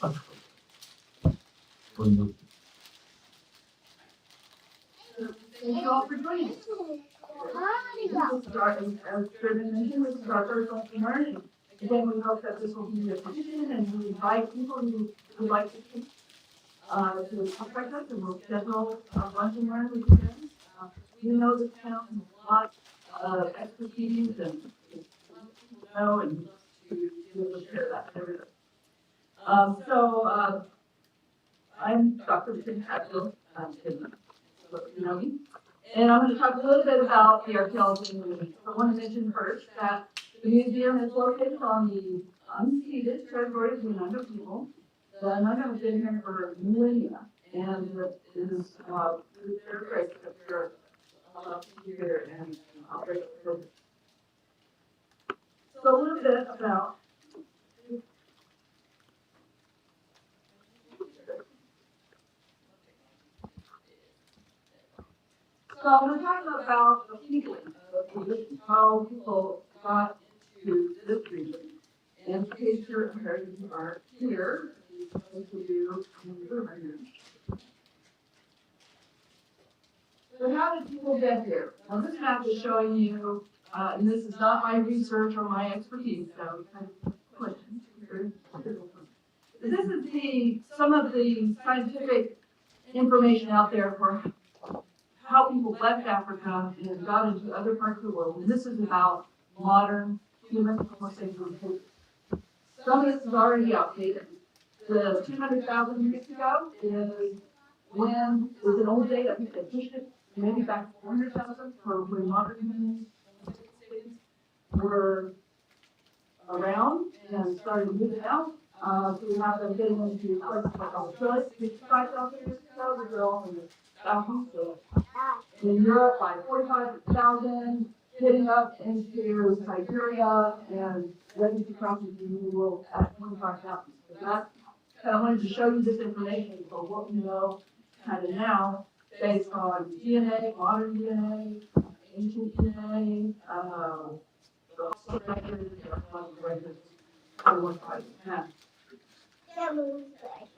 Thank you all for joining us. This is our, as Brendan mentioned, this is our first lesson learning. Again, we hope that this will be efficient, and we invite people who would like to speak to contact us, and we'll schedule lunch and learn with you. We know this town has a lot of expertise and know and to be able to share that with everybody. I'm Dr. Hatfield, you know me. And I'm going to talk a little bit about the archaeology movement. I want to mention first that the museum is located on the unceded territory of the Unalaska people. The Unalaska have been here for millennia, and it is their great that we're here and operate. So a little bit about So I'm going to talk about the people of the region, how people got to this region. And in case your Americans are here, so how did people get here? Well, this map is showing you, and this is not my research or my expertise, so kind of questions. This is some of the scientific information out there for how people left Africa and got into other parts of the world. And this is about modern human Homo sapiens. Some of this is already outdated. The 200,000 years ago is when it was an old date. I think they pushed it maybe back 400,000 for when modern humans were around and started moving out. So we have them getting into places like Australia 55,000 years ago. They're all in the southeast. In Europe, by 45,000, getting up into Siberia and ready to cross into the New World at 25,000. So that's kind of wanted to show you this information for what we know kind of now based on DNA, modern DNA, ancient DNA,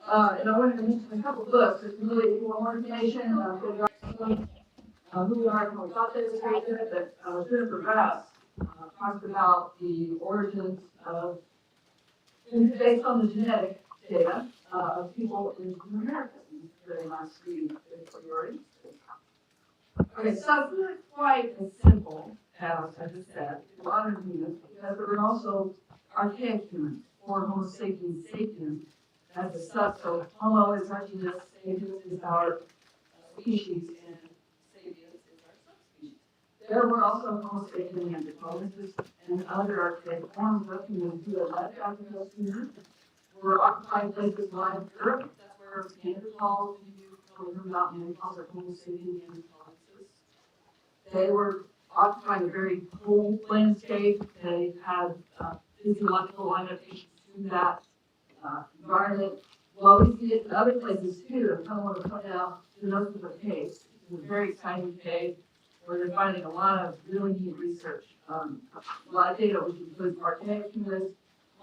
and I wanted to mention a couple books. If you really want more information, who we are and what we thought they was very good, but Jennifer Grass talked about the origins of, and based on the genetic data of people in America. Very nice reading for your. Okay, so it's not quite as simple as I just said, modern humans, because there are also archaic humans, or Homo sapiens sapiens as a sub. So Homo is our genus, sapiens is our species, and sapiens is our subspecies. There were also Homo sapiens Neanderthals and other archaic forms of humans who had left Africa sooner, were occupied places like Europe. That's where Neanderthals, you know about Neanderthals or Homo sapiens Neanderthals. They were occupying a very cold landscape. They had physiological adaptations to that environment. Well, we see it in other places too. I kind of want to point out the Unalaska Cave. It's a very exciting cave where they're finding a lot of really neat research. A lot of data, which includes archaic humans,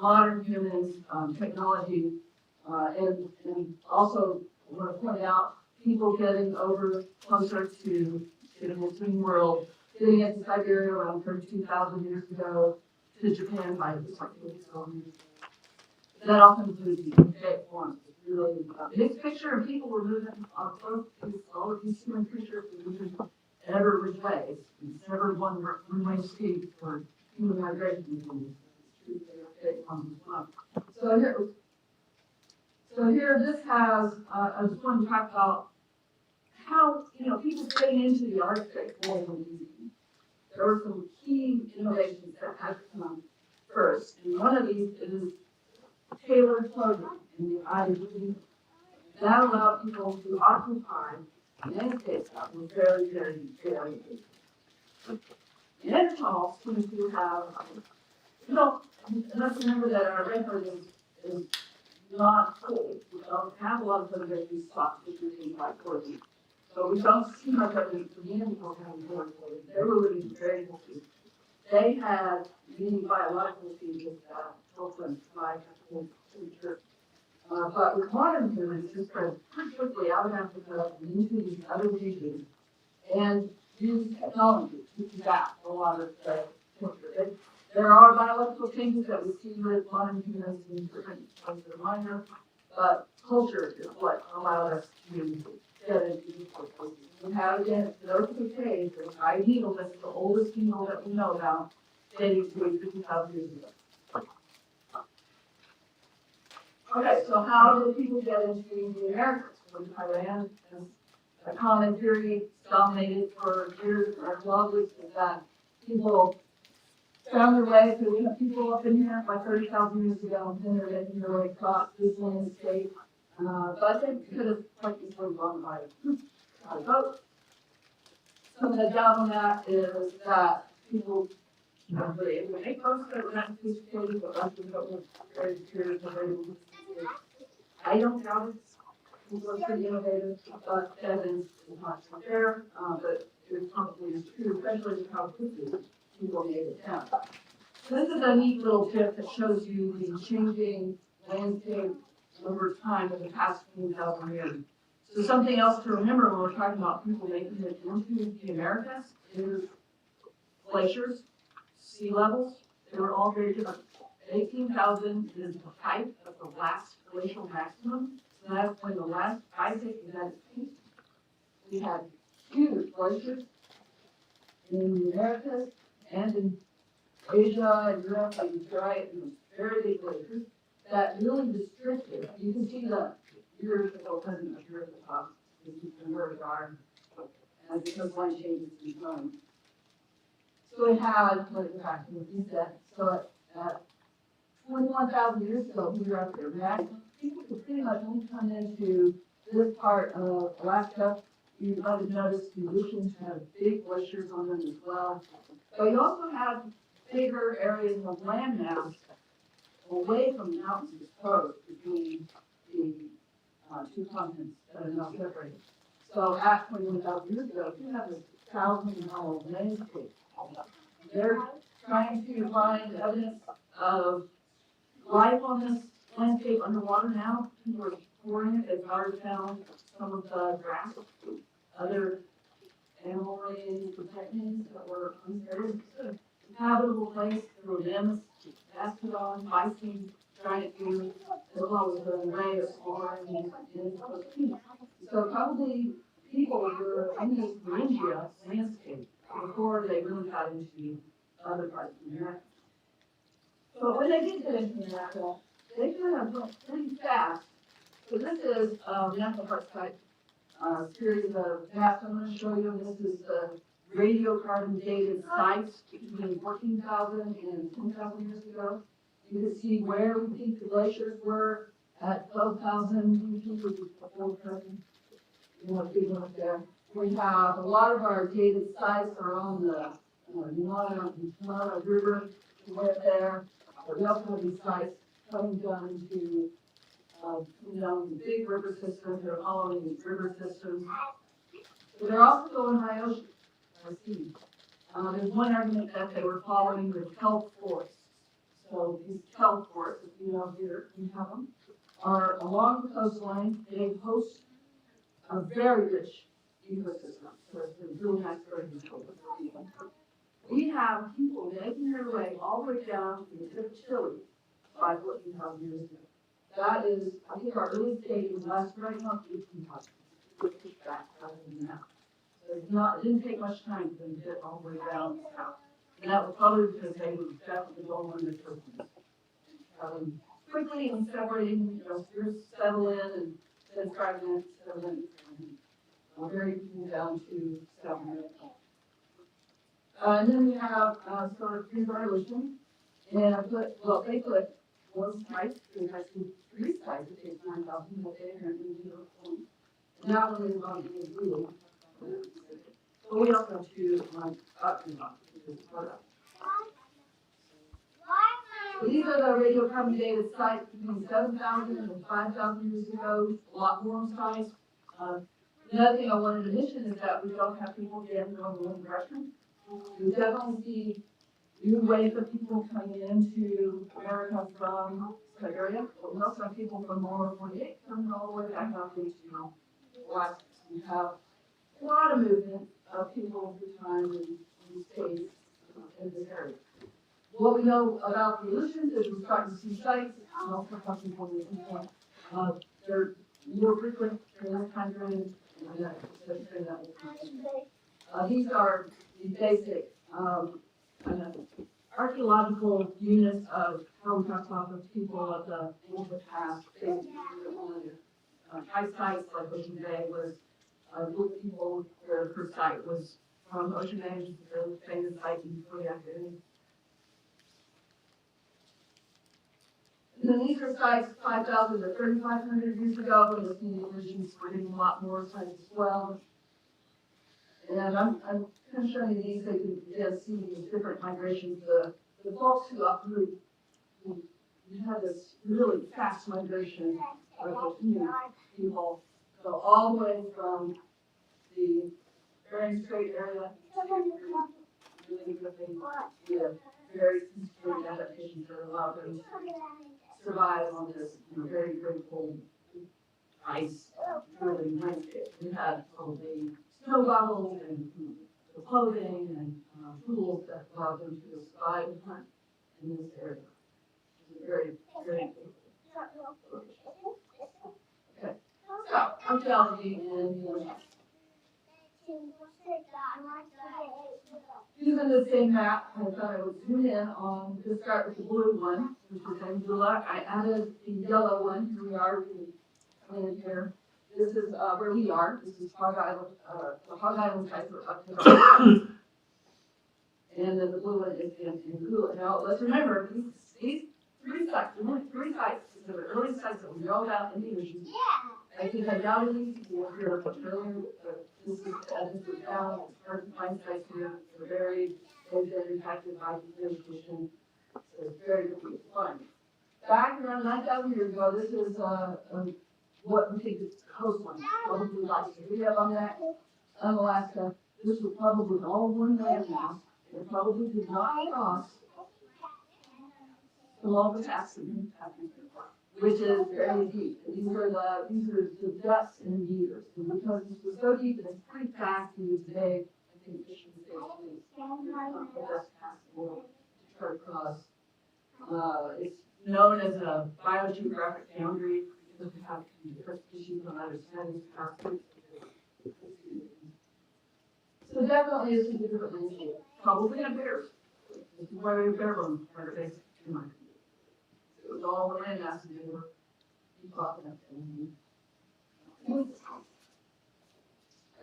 modern humans, technology, and also I want to point out people getting over closer to the Muslim world, getting into Siberia around 32,000 years ago, to Japan by the years. That also includes the archaic forms. It's really a mixed picture, and people were moving on both all of these human creatures were moving in every which way. It's never one-way street for human migration. So here, this has, I just want to talk about how, people getting into the Arctic wasn't easy. There were some key innovations that had to come first, and one of these is tailored clothing in the IUD. That allowed people to occupy landscapes that were very, very, very big. Neanderthals seem to have, let's remember that our record is not full. We don't have a lot of those spots that we can like clothing. So we don't see much evidence for Neanderthals having clothing. They were living very healthy. They had many biological features that helped them survive the future. But with modern humans, it spread pretty quickly out of Africa and into these other regions, and use technology to combat a lot of the culture. There are biological changes that we see with modern humans in different ones that are minor, but culture is what allowed us to get into these places. We have, again, the Oak Cave, the giant needle, that's the oldest needle that we know about, dating to 50,000 years ago. Okay, so how did people get into the Americas? When Iran is a common theory dominated for years, archaeologists, is that people found their way to, people up in here like 30,000 years ago, and then they're making their way across this landscape. But they could have quite easily gone by boat. Some of the doubt on that is that people were able to make boats that were not sophisticated, but most of them were very curious and very sophisticated. I don't doubt it. People are pretty innovative, but evidence is not there. But it probably is true, especially with how quickly people made it down. So this is a neat little tip that shows you the changing landscape over time in the past 20,000 years. So something else to remember when we're talking about people making it into the Americas is glaciers, sea levels. They were all very different. 18,000 is the height of the last glacial maximum. So that's when the last ice age event peaked. We had huge glaciers in the Americas and in Asia and Europe, and giant, very big glaciers that really restricted. You can see the years ago present up here at the top. This is where we are as the coastline changes in time. So we had, let's go back to what you said. So at 21,000 years ago, we were up there. People could pretty much only come into this part of Alaska. You might have noticed the oceans have big glaciers on them as well. But you also have bigger areas of landmass away from the mountains exposed between the two continents that are now separated. So at 21,000 years ago, you have this 1,000-mile landscape. They're trying to find evidence of life on this landscape underwater now. People are exploring it. They've already found some of the grass, other animal remains, protections that were unfair. Habitable place, there were mammoths, mastodon, bison, giant deer, as well as the array of exploring and so probably people were in this Thuringia landscape before they really got into other parts of America. But when they did get into America, they kind of went pretty fast. So this is National Park Site series of maps I'm going to show you. This is the radiocarbon dated sites between 14,000 and 10,000 years ago. You can see where we think the glaciers were at 12,000 which is before present. You have big ones there. We have a lot of our dated sites are on the Unalaska River right there. We also have these sites coming down to the big river systems. They're following these river systems. But they're also going by ocean. There's one argument that they were following the kelp forests. So these kelp forests, as you know here, we have them, are along the coastline. They host a very rich ecosystem. So it's a really nice garden. We have people making their way all the way down to the tip of Chile 14,000 years ago. That is, I think our earliest date was last right now, 18,000. Back now. So it didn't take much time for them to get all the way down south. And that was probably because they were definitely going on the coast. Quickly and separating, spheres settle in and then fragments settle in. Very quickly down to South America. And then we have sort of pre-evolution. And they put one site, they actually 3 sites, it takes 9,000, but they apparently do it. And that one is on the blue. But we also have 2 up and up, which is part of. So these are the radiocarbon dated sites between 7,000 and 5,000 years ago, a lot more in size. Another thing I wanted to mention is that we don't have people getting on the one direction. We definitely see new waves of people coming into America from area, but we also have people from all over 48 coming all the way back out to, Alaska. We have a lot of movement of people who time and stays in this area. What we know about the oceans is we're starting to see sites, also talking from the people. They're more frequent during this time period, and these are the basic kind of archaeological units of how we talk about people of the ancient past. Basically, high sites like Ocean Bay was with people where her site was from Ocean Bay, which is a really famous site in Korea. And then these are sites 5,000 to 3,500 years ago, and the Indians were getting a lot more sites as well. And I'm kind of showing you these so you can see these different migrations. The folks who uproot, we had this really fast migration of people go all the way from the Bering Strait area, really with very constrained adaptations that allowed them to survive on this very, very cold ice driven landscape. We had probably snow goggles and clothing and tools that allowed them to survive and hunt in this area. It's a very, very okay. So, archaeology and using the same map, I thought I would zoom in on, just start with the blue one, which is Angela. I added the yellow one. Here we are in here. This is where we are. This is Hog Island, the Hog Island site up to the and then the blue one is in Gula. Now, let's remember, these three sites, only three sites, the early sites that we know about in the ocean. I think undoubtedly, you will hear earlier, this is down, it's hard to find sites here. They've been impacted by vegetation, so it's very difficult to find. Back around 9,000 years ago, this is what we think is the coastline, probably like we have on that, Unalaska. This was probably all one landmass. It probably did not cross the longest accident, which is very deep. These are the depths in meters. And because this was so deep and it's pretty fast, we would say, I think fishing is the best passable to try to cross. It's known as a biogeographic boundary because we have different species on either side of this passage. So definitely a significant landscape. Probably in bears. This is why we have bear bones are basic in my opinion. It was all the landmass and they were deep.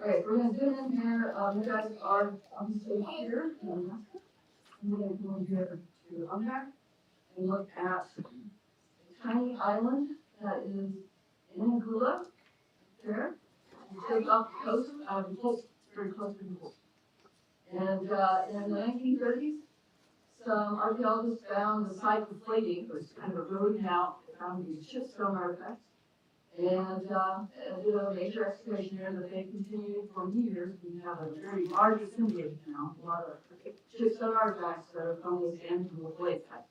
Alright, we're going to zoom in here. You guys are obviously here in Alaska. I'm going to go here to Unalaska and look at a tiny island that is in Gula, there. You take off the coast, very close to the coast. And in the 1930s, some archaeologists found the site of plating. It was kind of eroding out. They found these chipstone artifacts. And did a major excavation there that they continued for years. We have a very large assemblage now, a lot of chipstone artifacts that are from the sand from the blade site.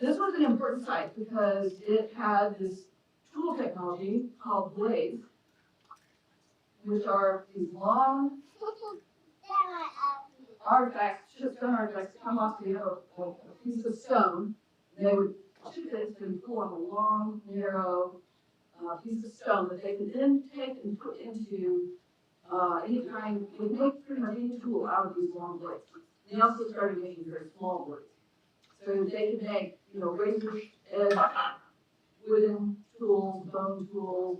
This was an important site because it had this tool technology called blades, which are these long artifacts, chipstone artifacts, come off the a piece of stone. And they would chip it to form a long, narrow piece of stone that they could then take and put into any kind, they make pretty much any tool out of these long blades. They also started making very small blades. So they could make, razor edge, wooden tools, bone tools.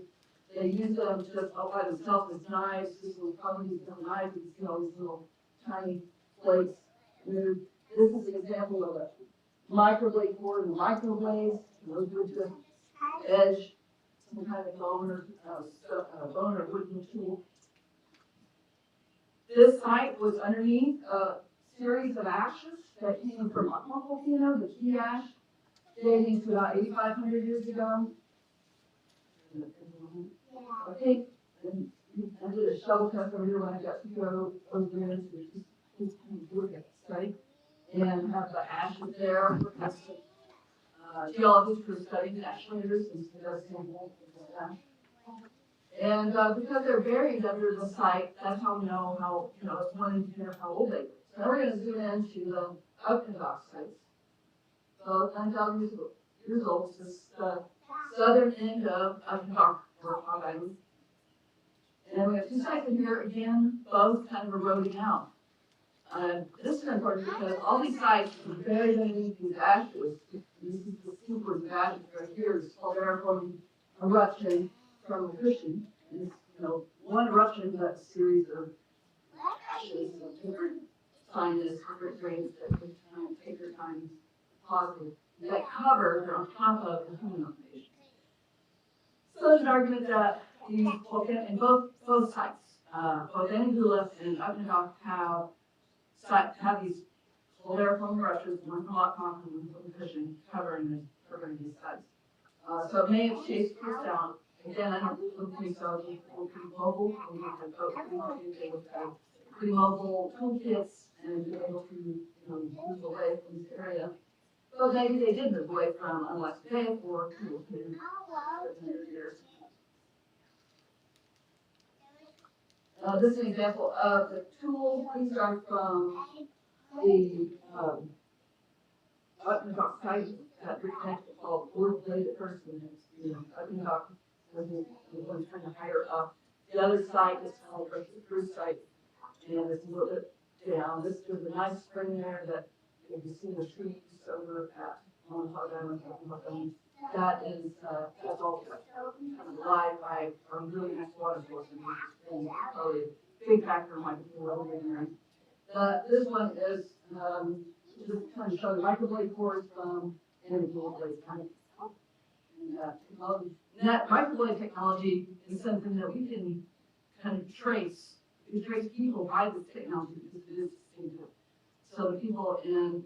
They use them just all by themselves as knives. This will probably use them knives. You can see all these little tiny plates moved. This is an example of a microblade board and microblades. Those would just edge some kind of bone or wooden tool. This site was underneath a series of ashes that came from a volcano, the key ash, dating to about 8,500 years ago. Okay, and I did a shovel test over here when I got to go over there to just look at the site and have the ashes there. geologists who are studying the ash layers and sample. And because they're buried under the site, that's how we know how, it's one engineer how old they were. So now we're going to zoom into the Unalaska sites. So 9,000 years old, this is the southern end of Unalaska or Hog Island. And we have two sites in here, again, both kind of eroding out. This is important because all these sites are very beneath these ashes. This is the super ashes right here. It's called from eruption from the cushion. And it's, one eruption, but a series of ashes of different sizes, different grades that take their time to deposit that cover or on top of the human occupation. So there's an argument that these in both sites, both Anagula and Upnadok have these calariform eruptions, one from Lockpond and one from Cushing, covering these sites. So it may have chased us down. Again, I don't think so. We're pretty mobile. We have pretty mobile toolkits and be able to move away from this area. But maybe they did move away from Unalaska Bay or people who years. This is an example of the tool. These are from the Upnadok site that reconnected called Wood Blade at first, and Upnadok was the one kind of higher up. The other site is called the Bruce site, and it's a little bit down. There's a nice spring there that you can see the trees over at on Hog Island, That is that's all kind of live by from really nice water source, and probably a big factor might be eroding there. This one is just kind of showing microblade cores from inaugural blade kind of technology. And that microblade technology is something that we can kind of trace. We can trace people by this technology because it is distinctive. So the people in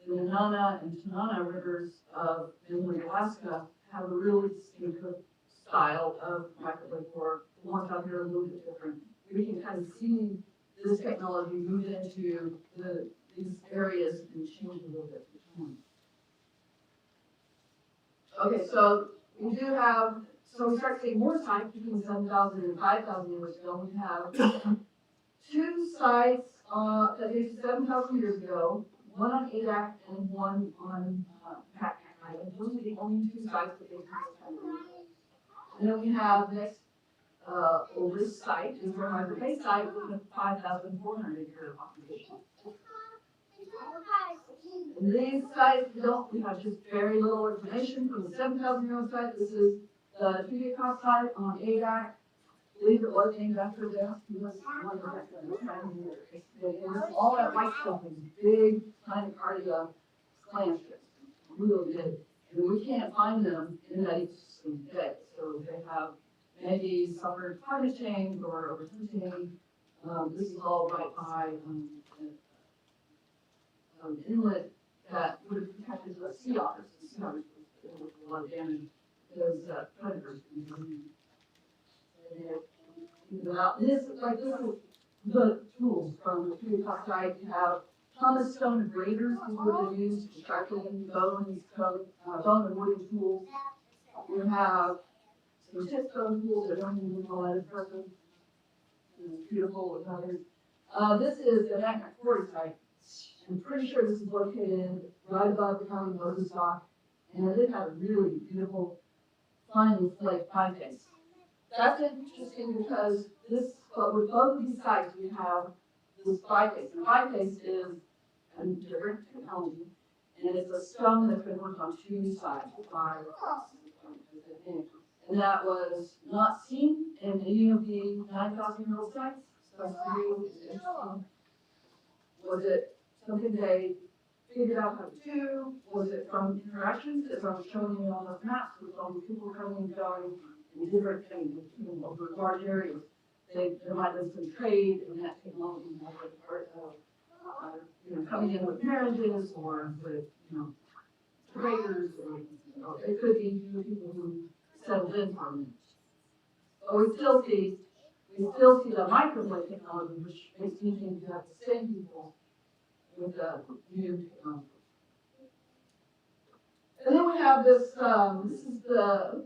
the Nenana and Tanana rivers of inland Alaska have a really distinctive style of microblade core. The ones out here are a little bit different. We can kind of see this technology move into these areas and change a little bit. Okay, so we do have, so we start seeing more sites between 7,000 and 5,000 years ago. We have two sites that dated 7,000 years ago, one on Adak and one on Pac Island. Those are the only two sites that they have. And then we have this oldest site, is our Harbor Bay site, with a 5,400 year occupation. And these sites we have just very little information from the 7,000 year old site. This is the Tudiakos site on Adak. I believe it was named after them. He was one of the it was all that white stuff in big kind of cardia clam strips. Really big. And we can't find them in that ecosystem today. So they have maybe suffered climate change or overhunting. This is all right by inlet that would have protected the sea otters. The sea otters was a lot of damage because predators can come in. This is the tools from the Tudiakos site. You have Thomas stone graders, these would have used to sharpen bone and wooden tools. You have some tip stone tools that don't even know that person. It's beautiful with others. This is the Naknek Quarry site. I'm pretty sure this is located right above the county Moses Dock, and it had a really beautiful, finely flaked pine face. That's interesting because with both of these sites, we have this biface. And biface is a different technology, and it's a stone that's been worked on two sides, and that was not seen in any of the 9,000 year old sites. So was it something they figured out how to do? Was it from interactions, as I was showing you on those maps, with all the people coming and going in different things, over large areas? There might have been some trade in that technology, part of coming in with marriages or with traders, or it could be people who settled in for a minute. But we still see the microblade technology, which makes me think you have the same people with the new technology. And then we have this, this is the,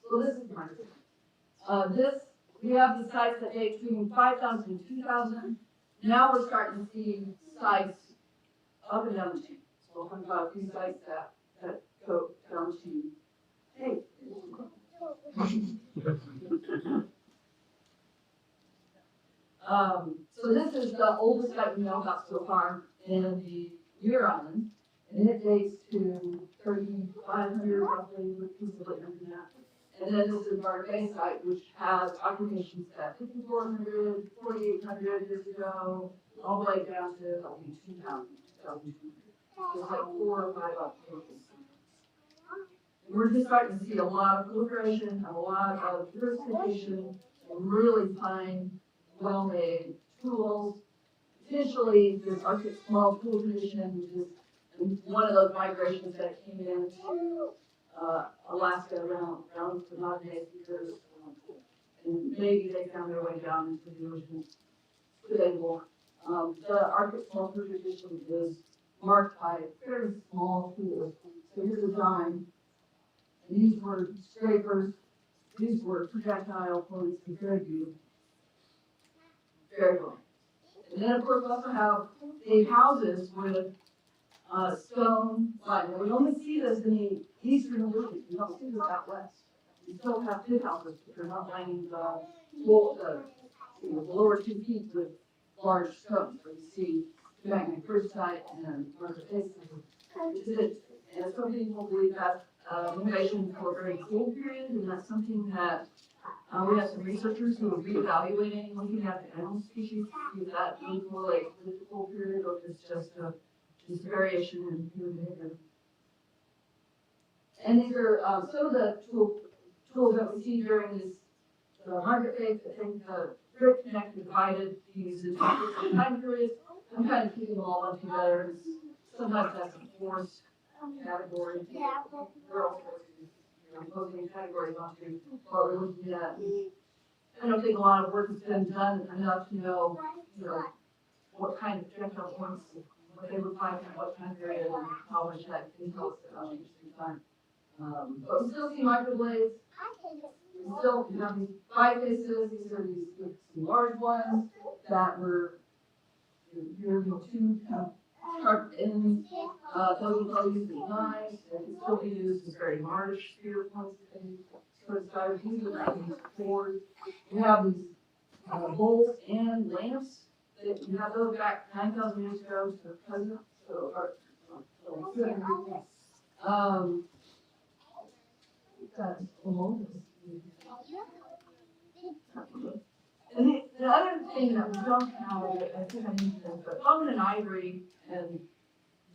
so this is market. This, we have the sites that date between 5,000 and 2,000. Now we're starting to see sites up and down the chain. So we'll talk about a few sites that go down to, hey. So this is the oldest site we know about so far in the Muir Islands, and it dates to 3,500 roughly, with a little than that. And then this is our Bay site, which has occupations at 5,400, 4,800 years ago, all the way down to 2,000, 2,200. There's like 4 or 5 occupations. We're just starting to see a lot of proliferation, a lot of diversification, really fine, well-made tools. Potentially, this Arctic small tool tradition, which is one of those migrations that came into Alaska around the modern day speakers, and maybe they found their way down into the ocean. Debatable. The Arctic small tool tradition is marked by very small tools. So here's a dime. And these were scrapers, these were projectile points, and very beautiful. Very well. And then, of course, we also have the houses with stone lining. We only see this in the eastern region. We don't see this out west. We still have pit houses, but they're not lining the lower 2 feet with large stones. So you see Magna First Site and Market Bay Site. And some people believe that innovation for a very cold period, and that's something that we have some researchers who are reevaluating, looking at the animal species, to see if that means more like the cold period, or if it's just a variation in human behavior. And these are some of the tools that we see during this market phase. I think the grid connect divided these into time periods. I'm kind of keeping them all up together. Sometimes that's a forced category. We're also posing categories onto what we're looking at. I don't think a lot of work has been done enough to know, what kind of projectile points, what they look like, and what time period, and how much that can tell us about interesting time. But we still see microblades. We still have these bifaces. These are these large ones that were here, 2 sharp ends. Those will probably use as knives. They can still be used as very large spear points. Sort of styles. These are these boards. We have these bowls and lamps. We have those back 9,000 years ago to the present. So, that's almost. And the other thing that we don't have, I think I mentioned this, but bone and ivory and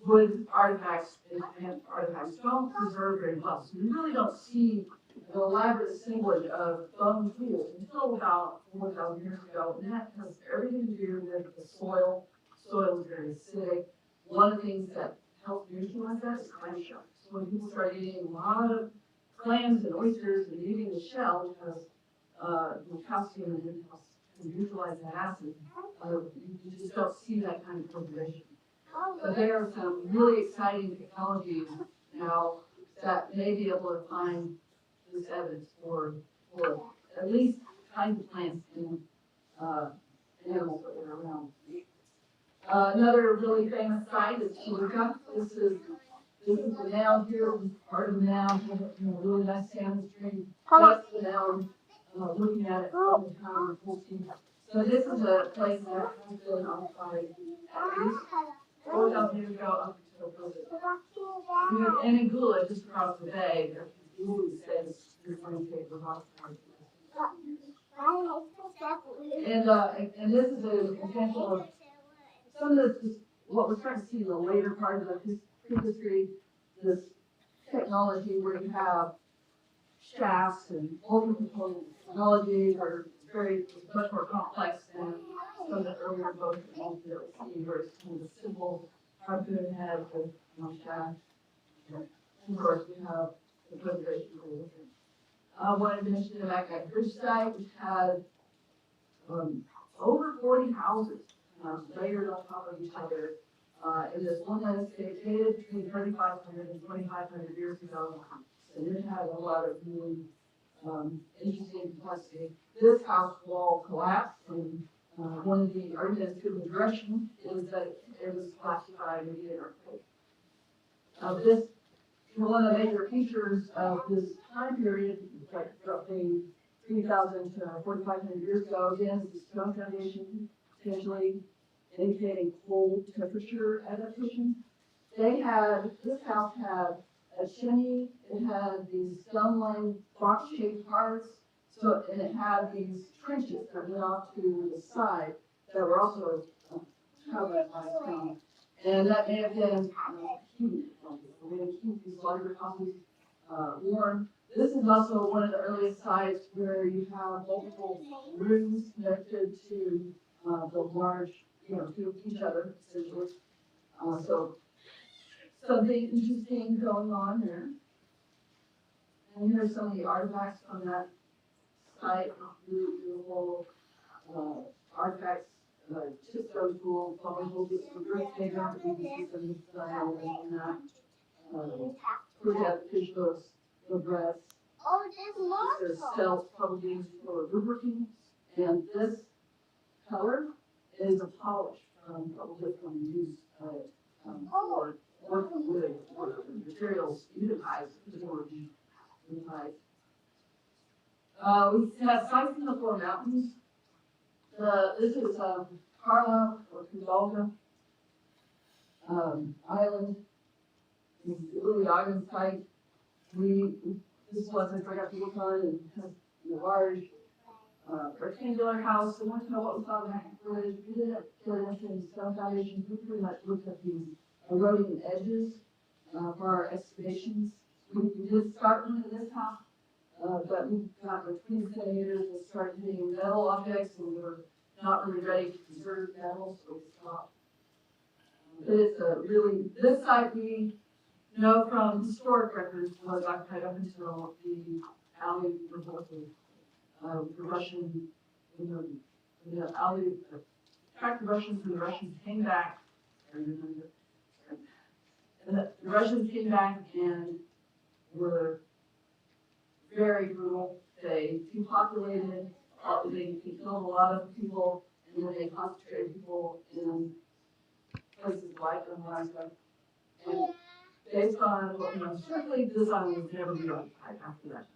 wood artifacts and artifacts don't preserve very well. So we really don't see the elaborate assemblage of bone tools until about 4,000 years ago. And that has everything to do with the soil. Soil is very acidic. One of the things that helps neutralize that is clam shells. So when people start eating a lot of clams and oysters and eating the shell, which has calcium in it, helps neutralize that acid, you just don't see that kind of preservation. But there are some really exciting technologies now that may be able to find this evidence for at least kinds of plants and animals that were around. Another really famous site is Toluca. This is the mound here, part of the mound, really nice salmon stream. That's the mound, looking at it from the tower full steam. So this is a place that has been occupied at least 4,000 years ago up until present. And in Gula, just across the bay, there's Gula says your friend paper occupied. And this is an example of some of this, what we're starting to see in the later part of the prehistory, this technology where you have shafts and multi-component technologies are much more complex than some of the earlier boat technology that we see, where it's kind of a simple harpoon head with shaft. And of course, we have the preservation rules. I wanted to mention the Magna Bridge site, which had over 40 houses layered on top of each other. in this one landscape dated between 3,500 and 2,500 years ago. So it had a lot of really interesting complexity. This house wall collapsed, and one of the arguments to the direction is that it was classified as an earthquake. This one of the major features of this time period, like roughly 3,000 to 4,500 years ago, again, is the stone foundation, potentially indicating cold temperature adaptation. This house had a chimney, it had these stone-lined box-shaped hearths, and it had these trenches that went off to the side that were also covered by stone. And that may have been heated, may have keep these larger houses warm. This is also one of the earliest sites where you have multiple rooms connected to the large, to each other, essentially. So something interesting going on there. And here's some of the artifacts from that site, really beautiful artifacts, chipstone tools, probably just some great playground, you can see some style in that. We have fish hooks, the breasts. Oh, there's There's cells probably used for lubricants. And this color is a polish probably from use for working with materials, unitized, unitized. We have sites in the four mountains. This is Carla or Kuzalga Island. This is the Unalaska site. This was I forgot to look on and has a large rectangular house. I want to know what we saw in that village. We did have in stone foundations. We pretty much looked at these eroding edges for our excavations. We did start one in this house, but we got like 20 centimeters and started hitting metal objects, and we were not really ready to preserve metal, so we stopped. But it's this site we know from historic records was occupied up until the alley revolted. The Russian, the alley attacked the Russians, and the Russians came back. And the Russians came back and were very brutal. They depopulated, they killed a lot of people, and then they concentrated people in places like Unalaska. And based on what we know, certainly this island was never reoccupied after that.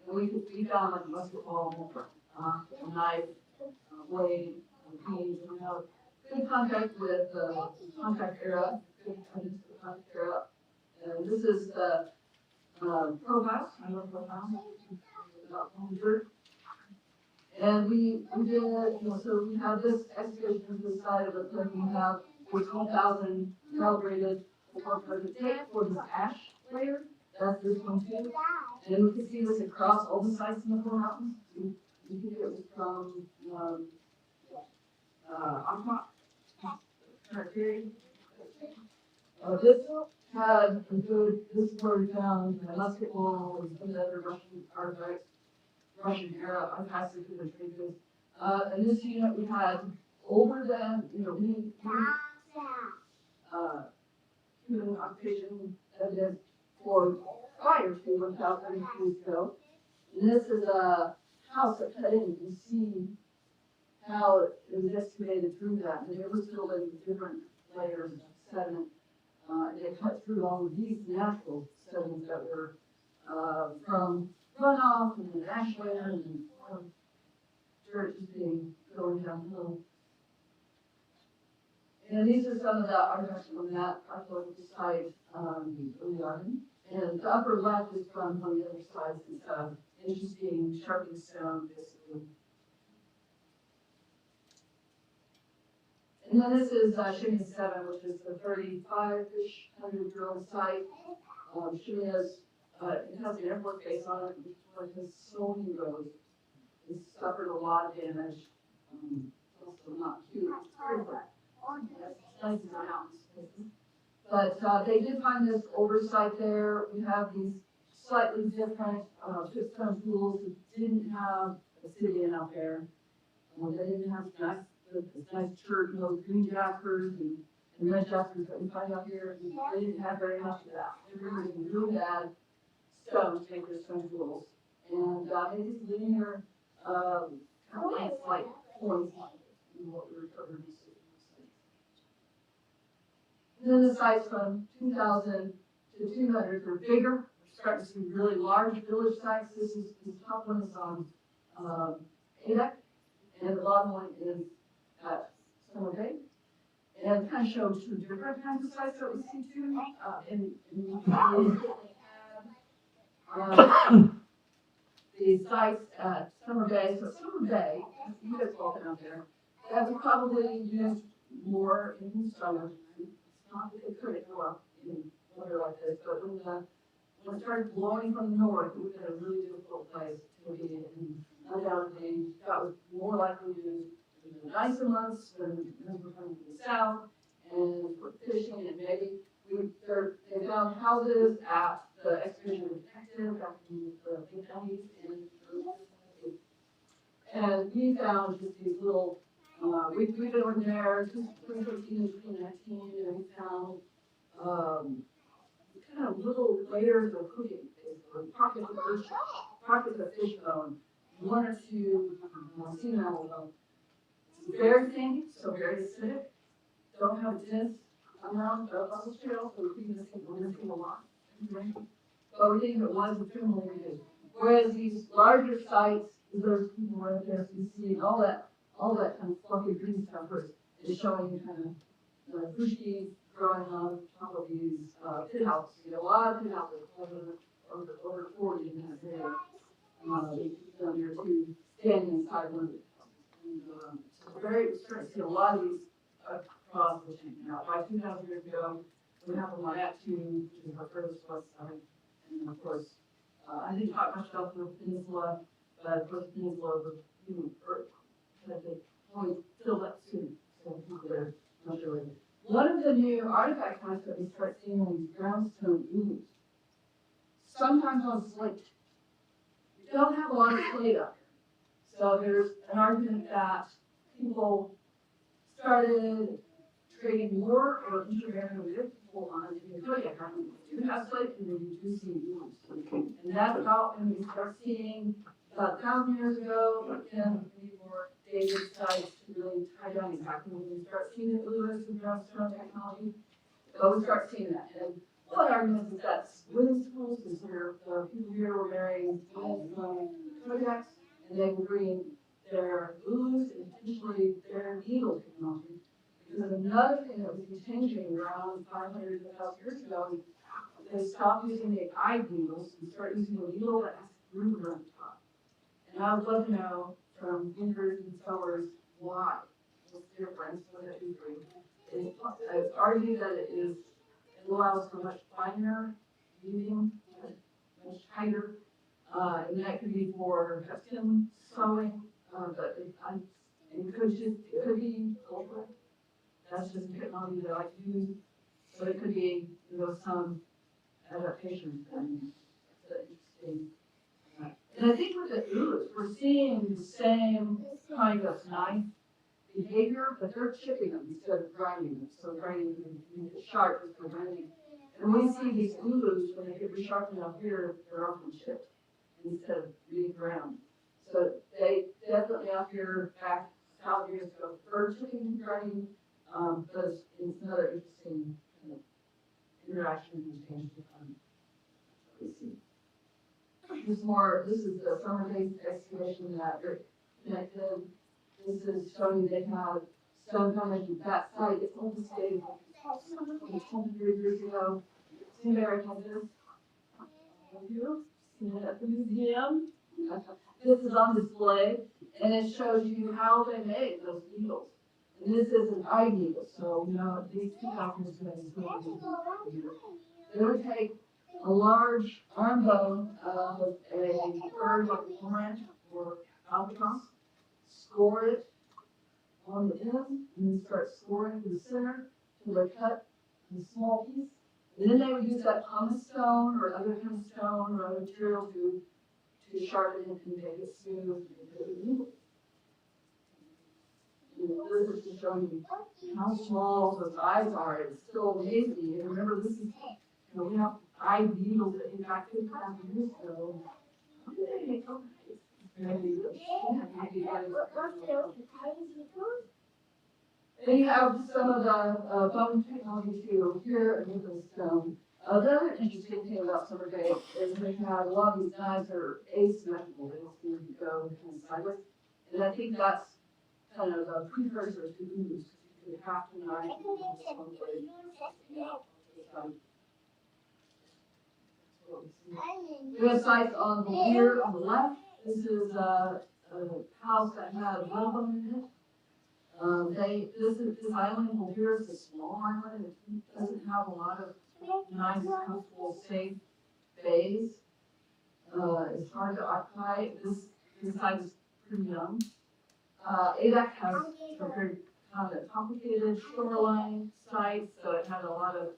And we found like a musket ball, a knife, blade, beads, and we have good contact with the contact era, good evidence of the contact era. And this is the Pro House, I know Pro House, about 100. And we did, so we have this excavation to the side of it, then we have 14,000 calibrated for the tape for this ash layer. That's this one too. And we can see this across all the sites in the four mountains. You can see it was from Aqua, period. This had a good, this is where we found the musket ball and some of the other Russian artifacts, Russian era artifacts that could have treated. And this unit we had older than, human occupation evidence for prior to 1,000 years ago. And this is a house that cut in. You can see how it was excavated through that. And it was filled in with different layers of sediment. They cut through all of these natural sediments that were from runoff and the ash layer and dirt just being going downhill. And these are some of the artifacts from that archaeological site early on. And the upper left is from one of the other sides. It's interesting sharpening stone, basically. And then this is Shimmy 7, which is the 35-ish 100-year-old site. Shimmy has, it has an Air Force base on it, which has so many roads. It's suffered a lot of damage. It's also not huge. It's very flat. It's nice in the mountains. But they did find this older site there. We have these slightly different chipstone tools that didn't have obsidian out there. They didn't have nice church, green jaspers, and And red jaspers that we find out here, they didn't have very much of that. They were using really bad stones to make their stone tools. And they just linear, kind of like points, what we refer to as. And then the sites from 2000 to 200 are bigger. We're starting to see really large village sites. This top one is on Adak, and the bottom one is at Summer Bay. And it kind of shows two different kinds of sites that we see too. These sites at Summer Bay. So Summer Bay, you guys walking out there, that was probably used more in the summer. It's not that it couldn't go up in weather like this, but when it started blowing from the north, it was a really difficult place to be in. Undoubtedly, that was more likely used in the nicer months when we're coming from the south and for fishing, and maybe they found houses at the expedition detective back in the mid-90s, and we found just these little, we've been over there since 2013 and 2019, and we found kind of little layers of cooking, basically, pockets of fish bone, one or two sea mammal bone. It's very sandy, so very acidic. Don't have a dense amount of fossil trail, so we're missing a lot. But we think it was a criminal use. Whereas these larger sites, there's people right there, so you see all that kind of fluffy green stuff is showing kind of the bushy growing on top of these pit houses. You know, a lot of pit houses over 40 in that area. Down there too, standing inside one of the houses. And so we're starting to see a lot of these across the chain now. By 2,000 years ago, we have them on that too, which is our furthest west side. And of course, I didn't talk much about the peninsula, but of course, the peninsula was kind of only filled up soon. So people are much earlier. One of the new artifact types that we start seeing on these brownstone ooze, sometimes on slate. We don't have a lot of slate up here. So there's an argument that people started trading more or intermarrying with people on the Kodiak Island. You have slate and then you do see ooze. And that's about when we start seeing about 1,000 years ago, again, we need more dated sites to really tie down exactly when we start seeing the ooze and brownstone technology. So we start seeing that. And one argument is that women's schools, because the people here were marrying women from Kodiaks, and they were bringing their ooze and potentially their needle technology. Because another thing that was changing around 500 to 1,000 years ago is they stopped using the eye needles and started using a needle that has a groove around the top. And I would love to know from thinkers and scholars why. What's the difference? What that do for you? I argue that it allows for much finer weaving, much tighter, and that could be for custom sewing, but it could be cultural. That's just technology that I like to use, but it could be, some adaptation. That's interesting. And I think with the ooze, we're seeing the same kind of knife behavior, but they're chipping them instead of grinding them. So grinding them make it sharp instead of grinding. And we see these ooze, when they get resharpened out here, they're often chipped instead of being ground. So they definitely out here back 1,000 years ago, preferred chipping and grinding, but it's another interesting kind of interaction and change to come. We see. This is the summer-based excavation that Rick connected. This is showing they have stone foundation at that site. It's old estate, 100 years ago. Seabury has this. You seen it at the museum. This is on display, and it shows you how they made those needles. And this is an eye needle, so these two doctors they would take a large arm bone of a bird like a cormorant or albatross, score it on the end, and then start scoring to the center till they cut a small piece. And then they would use that pumice stone or other kind of stone or other material to sharpen it and make it smooth. this is just showing you how small those eyes are. It's still amazing. And remember, this is, we have eye needles that in fact 2,000 years ago. How did they make those eyes? Maybe they have some of the bone technology too here in Livingstone. The other interesting thing about summer day is they have a lot of these knives that are asymmetrical. They don't seem to go kind of sideways. And I think that's kind of a precursor to ooze. You could have to knife we have sites on the here on the left. This is a house that had a well bone in it. This island over here is a small island. It doesn't have a lot of nice, comfortable, safe bays. It's hard to occupy. This site is pretty young. ADAC has a very kind of complicated shoreline site, so it had a lot of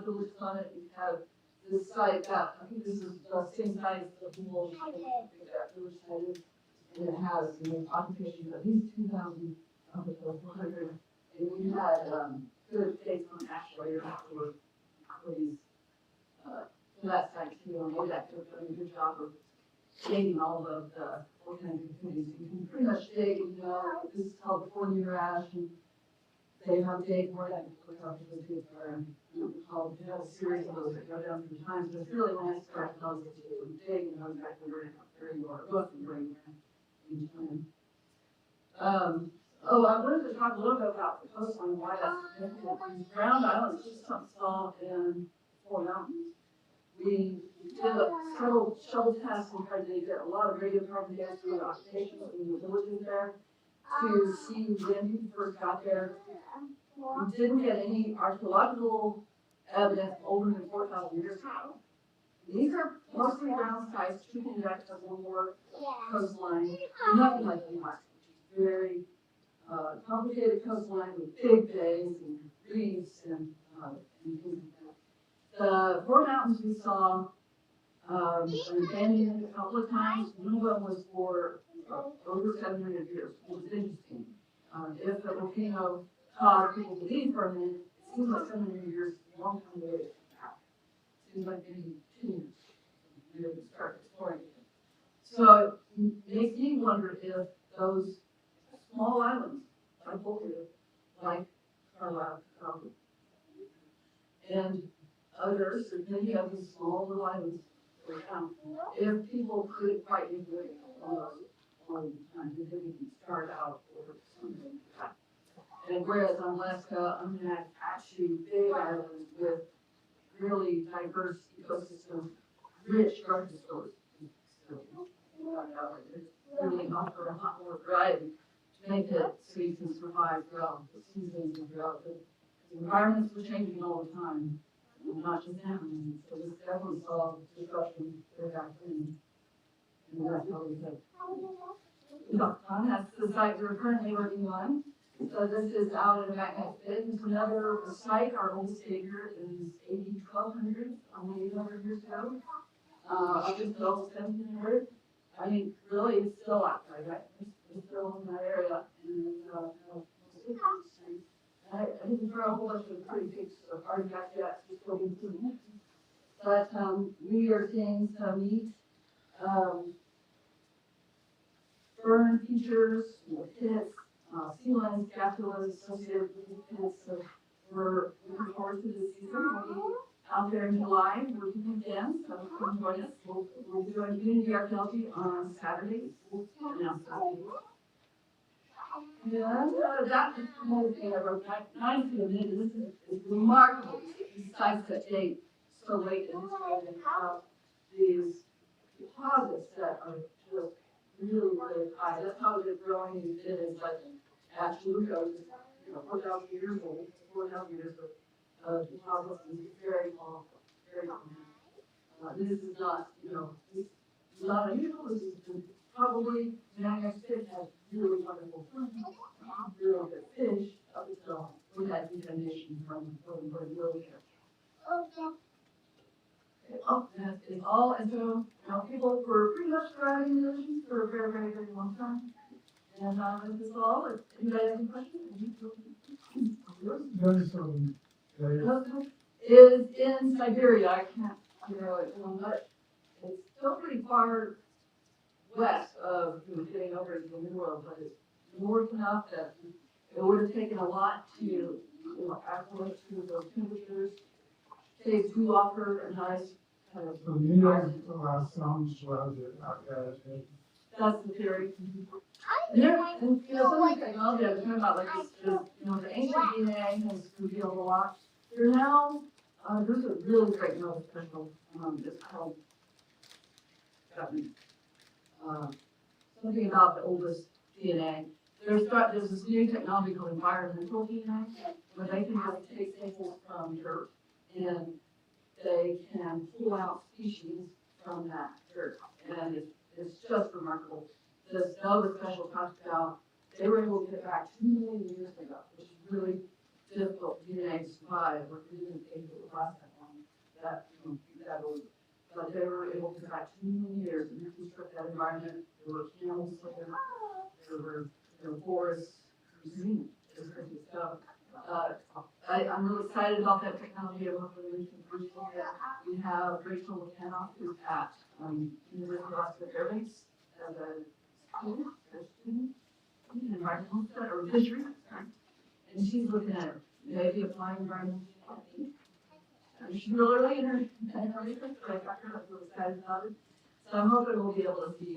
villages on it. You have this site that I think this is the same size as the village site is, and it has occupation of at least 2,000 of the 400. And we had good dates on actually for these for that site too. And ADAC took a good job of dating all of the organic activities. You can pretty much date, this is called the 4-year ash, and they have date more than called, they have a series of those that go down through time. So it's really nice to have those that you can dig and know exactly where you are, book and where you are in time. I wanted to talk a little bit about the coastline, why that's significant. These ground islands just don't solve in 4 mountains. We did several shovel tests and tried to get a lot of radiocarbon gas through the occupations in the villages there to see when people first got there. We didn't get any archaeological evidence older than 4,000 years ago. These are mostly ground sites, keeping back to the War coastline, nothing like the Alaska, which is very complicated coastline with big bays and reefs and things like that. The 4 mountains we saw abandoned a couple of times. One of them was for over 700 years, which is interesting. If the volcano caused people to leave for a minute, it seems like 700 years is a long time away to come back. It seems like maybe 2 years. Maybe we start exploring again. So it makes me wonder if those small islands, like Bolivia, like Carlisle, and others, then you have these small little islands around. If people couldn't quite do it all the time, then we can start out or something like that. And whereas on Alaska, I'm going to actually big islands with really diverse ecosystems, rich grocery stores. Really offer a lot more variety to make it so you can survive throughout the seasons and throughout the environments were changing all the time, not just now. So this definitely saw disruption way back then. And that's how we said. That's the site we're currently working on. So this is out in a magnetic pit. It's another site. Our oldest figure is 1200, only 800 years ago. Up until 1700. I mean, really, it's still out there, right? It's still in that area. And I didn't throw a whole bunch of pretty pics of artifacts yet, just go into it. But we are seeing some neat burn features, pits, sea lion scapulas associated with these pits. So we're looking forward to this season. We'll be out there in July working again, so come join us. We'll be doing community archaeology on Saturdays. We'll announce that. Yeah, that's another thing I wrote. 9 this is remarkable. These sites that date so late in history and have these deposits that are just really, really high. That's how they're growing these is like at Lugo, 4,000 years old, 4,000 years of deposits is very long, very long. This is not, this is not unusual. This is probably Unalaska City has really wonderful food, really good fish up until we had contamination from really here. It's all, and so people were pretty much thriving in the ocean for a very, very, very long time. This is all, if anybody has any questions? Those Is in Siberia, I can't, but it's still pretty far west of, getting over to the New World, but it's north enough that it would have taken a lot to, acclimate to those temperatures. They do offer a nice kind of. So New York last sounds well, That's the theory. There, and, some of the technology I was talking about, like this, the ancient DNA has revealed a lot. They're now, there's a really great novel special, it's called, something about the oldest DNA. There's this new technology called environmental DNA, where they can just take samples from dirt and they can pull out species from that dirt. And it's just remarkable. This Nova Special talked about, they were able to get back 2 million years ago, which is really difficult DNA to survive, or even if it would last that long, that old. But they were able to get back 2 million years and reconstruct that environment. There were camels there were, forests, this crazy stuff. I'm really excited about that technology. I'm hoping we can pursue it. We have Rachel McKenna, who's at University of Alaska Airways as a student in environmental studies or fisheries, and she's looking at maybe applying environmental technique. She's real early in her research, but I got her really excited about it. So I'm hoping we'll be able to see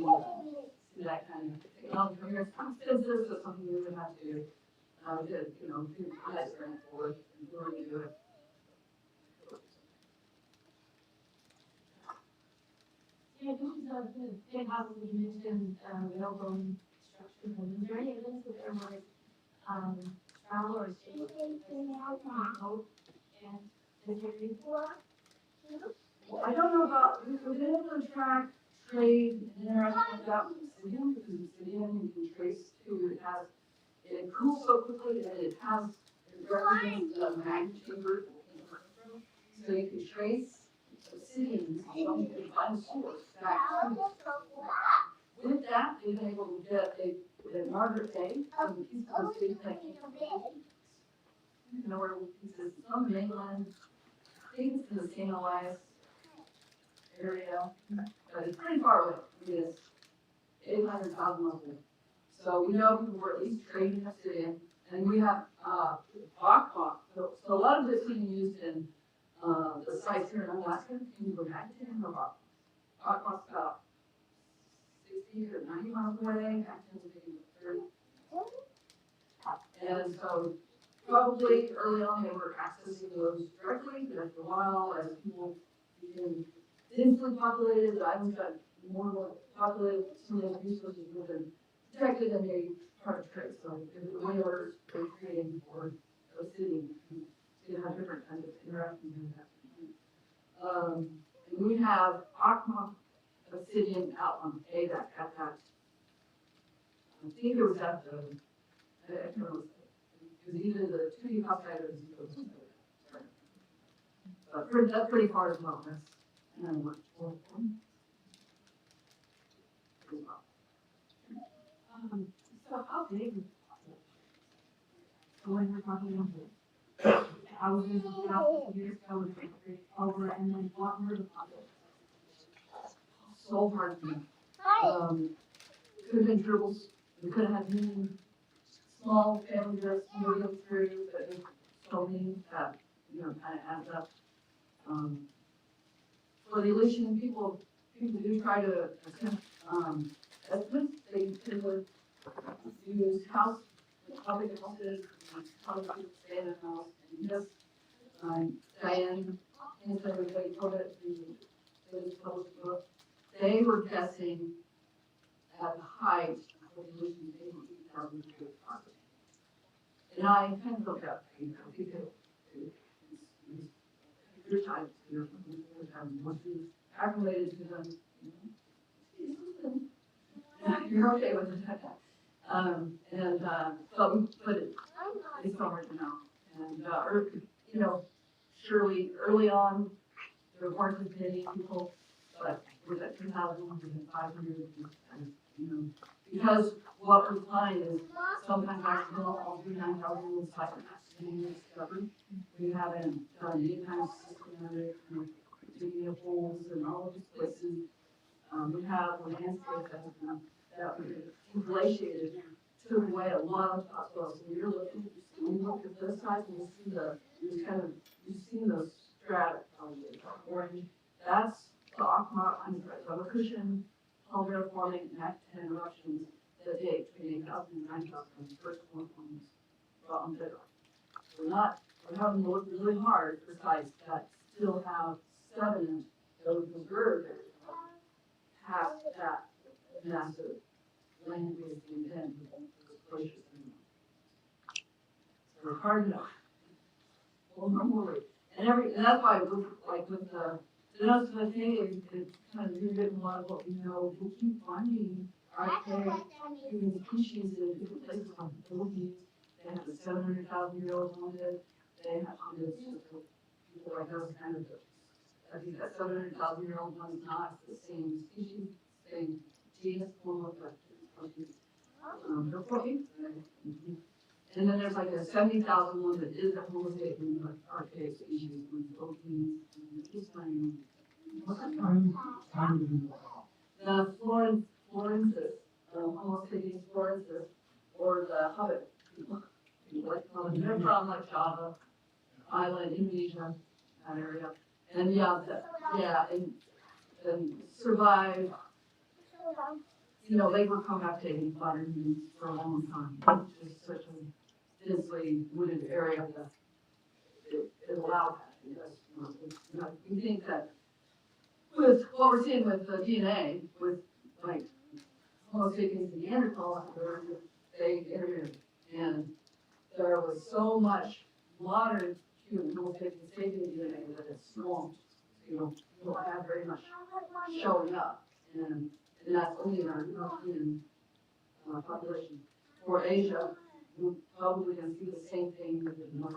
that kind of technology from here. It's expensive, so something we would have to. Do nice grant for it and really do it. Yeah, this is the big house that you mentioned, available structure. Is there any evidence that there was, travel or state hope and the theory for? I don't know about, we've been able to track trade and interaction with that with obsidian, because obsidian you can trace to, it cools so quickly that it represents the magma chamber. So you can trace obsidian, so you can find the source back to it. With that, they've been able to get a Margaret Bay, a piece of obsidian that where pieces from mainland, I think it's in the St. Elias area, but it's pretty far away. It's 800,000 miles away. So we know people were at least trading obsidian, and we have aqua. So a lot of it's being used in the sites here in Alaska. You go back to them about aqua's about 60 or 90 miles away. Acton's maybe 30. And so probably early on they were accessing those directly, but after a while, as people became densely populated, the islands got more and more populated, some of those resources were then protected and they part of trade. So the whalers were trading for obsidian. You have different kinds of interactions in that. And we have aqua obsidian out on ADAC at that. I think it was at the, I can't remember. It was either the 2D outside or the 0. But that's pretty far as well. That's much more. So how big is the population? So when we're talking about houses and thousands of years ago with the over, and then what were the population? So hard to know. Could have been tribbles. We could have had many small families that moving through, but there's so many that, kind of adds up. For the Aleutian people do try to attempt, estimates. They tend to use how big the house is, how many people stay in the house, and just, Diane, and everybody told it, they just published a book. They were guessing at the height of the Aleutian 80,000 feet high. And I kind of looked up, because your time, once you acclimated to them, you're okay with it. But it's hard to know. And, surely early on, there weren't as many people, but with that 2,500, because what we find is sometimes accidental, all through 9,000 was being discovered. We haven't done any kind of systematic, digging of holes in all of these places. We have a landscape that was glaciated, took away a lot of topsoil. So you're looking, when you look at this side, you see you see those strata, orange. That's the Aqua of a cushion, caldera forming and eruptions that date between 8,000 and 9,000 when the first one forms on bedrock. We're having to look really hard for sites that still have sediment that was preserved past that massive land wasting event with those glaciers. So it's hard enough. Well, normally, and that's why with the Unalaska thing, it's kind of rewritten a lot of what we know. We keep finding archaic human species in different places like the Philippines. They have the 700,000-year-old haunted. They have haunted people like us kind of. I think that 700,000-year-old one is not the same species, same genus, form of and then there's like a 70,000 one that is a Homo sapien, like archaic species in the Philippines. What's that? The Florensis, Homo sapiens Florensis, or the Hobbit people. They're from like Java Island, Indonesia, that area. And and survive, they were cohabitating fire humans for a long time. It's just such a densely wooded area that it allowed that. We think that with what we're seeing with the DNA, with like Homo sapiens and Neanderthals, they intermarried. And there was so much modern human Homo sapiens DNA that it's swamped. You don't have very much showing up. And that's only in our European population. For Asia, we're probably going to see the same thing with the North.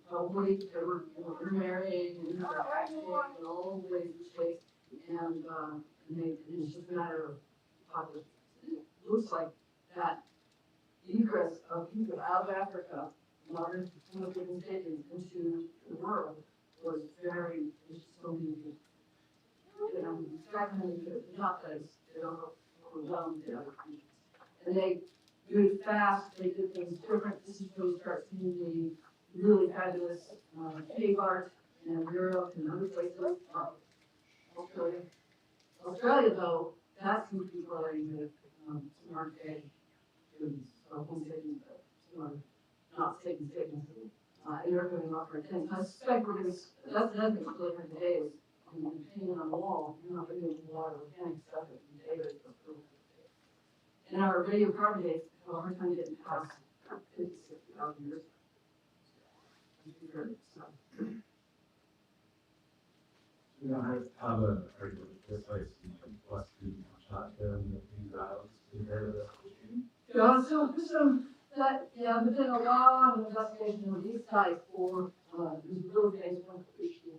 Probably they were intermarrying and interacting in all the ways we take, and it's just a matter of population. It looks like that egress of people out of Africa, modern Philippine states into the world was very, there's so many people. Fragmented, not that it's overwhelmed the other countries. And they moved fast, they did things different. This is where you start seeing the really fabulous cave art in Europe and other places. Australia. Australia, though, that seems to be correlating with some archaic humans, home sapiens, some are not sapiens. And they're going off for a 10. I suspect we're going to, that's another thing really for today is painting on the wall, you're not doing a lot of organic stuff that can data. And our radiocarbon dates have a hard time getting past 50, 60,000 years. We don't have a this place plus two shot there and these islands compared to this. But then a lot of investigation on these sites for these really famous one issue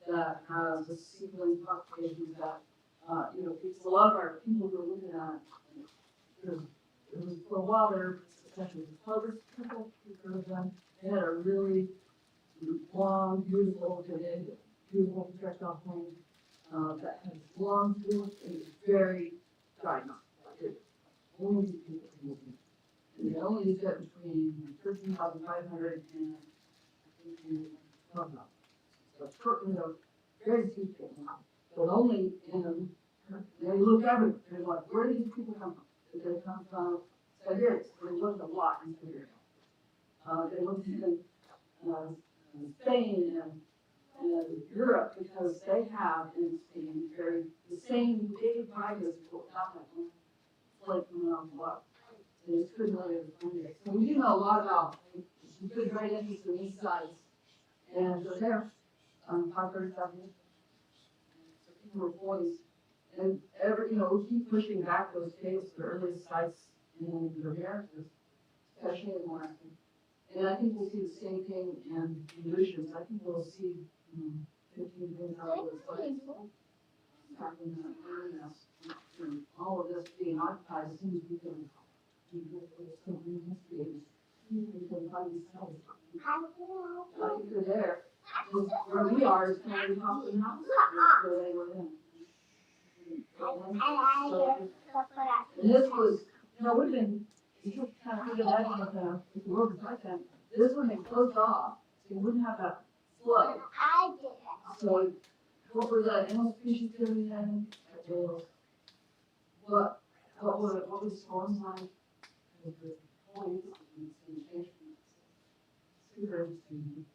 that has a sequence populations that because a lot of our people were looking at it was for a while there, especially the harvest people, they had a really long, beautiful projectile home that had long roof and it was very diagnostic. Only these people can use it. And they only use it between 13,500 and 12,000. So very few people. But only in, they look everywhere. They're like, where do these people come from? Did they come from Siberia? They looked a lot in Siberia. They looked in Spain and Europe because they have in Spain the same big virus without that one flake coming out of the water. They just couldn't really find it. So we do know a lot about some good great interest in these sites. And so they're 537. So people were poised. And we keep pushing back those caves to the earliest sites in the Americas, especially in Alaska. And I think we'll see the same thing in the oceans. I think we'll see 15 million out of those sites back in the early and all of this being occupied, as soon as we can, something history, we can find these cells. Like you're there, just where we are is kind of top of the house, where they were in. So, and this was, we've been, you kind of figure that out with the world like that. This one they closed off, so you wouldn't have that flow. So, what were the animal species doing then? What was the storms like? Super interesting.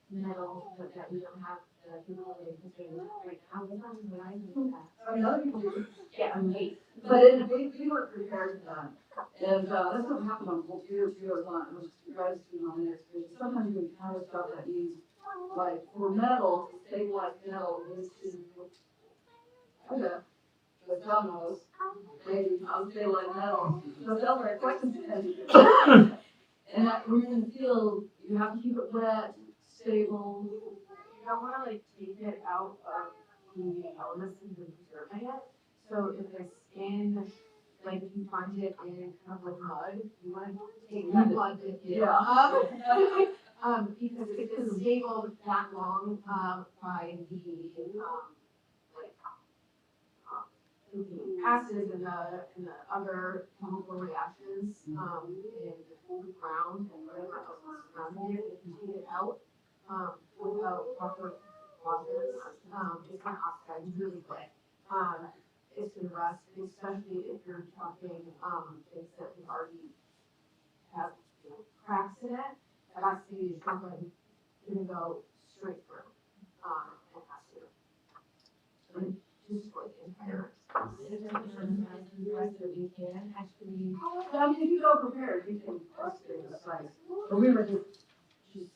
Metal, but that we don't have the capability of considering right now. We're not even realizing that. I mean, other people do. Yeah, amazing. But we weren't prepared for that. And that's what happened on Bolt 2 I was guys doing on the expedition. Sometimes you encounter stuff that needs, like, for metal, to stabilize metal, needs to, okay, but John knows, maybe unstabilize metal. So they'll very quite competitive. And that, when you're in the field, you have to keep it wet, stable. You don't wanna like take it out of the elements and preserving it. So if it's in, like if you find it in kind of like mud, you wanna take that mud and get it up. Because if it's stable that long, by the acids and the other chemical reactions, in the ground and whatever else is surrounding it, if you take it out, without proper process, it's gonna oxidize really quick. It's gonna rust, especially if you're talking, things that have already have, cracks in it, that oxidation is gonna go straight through, and has to. And just like entire. But I mean, if you go prepared, you can estimate the size. But we were just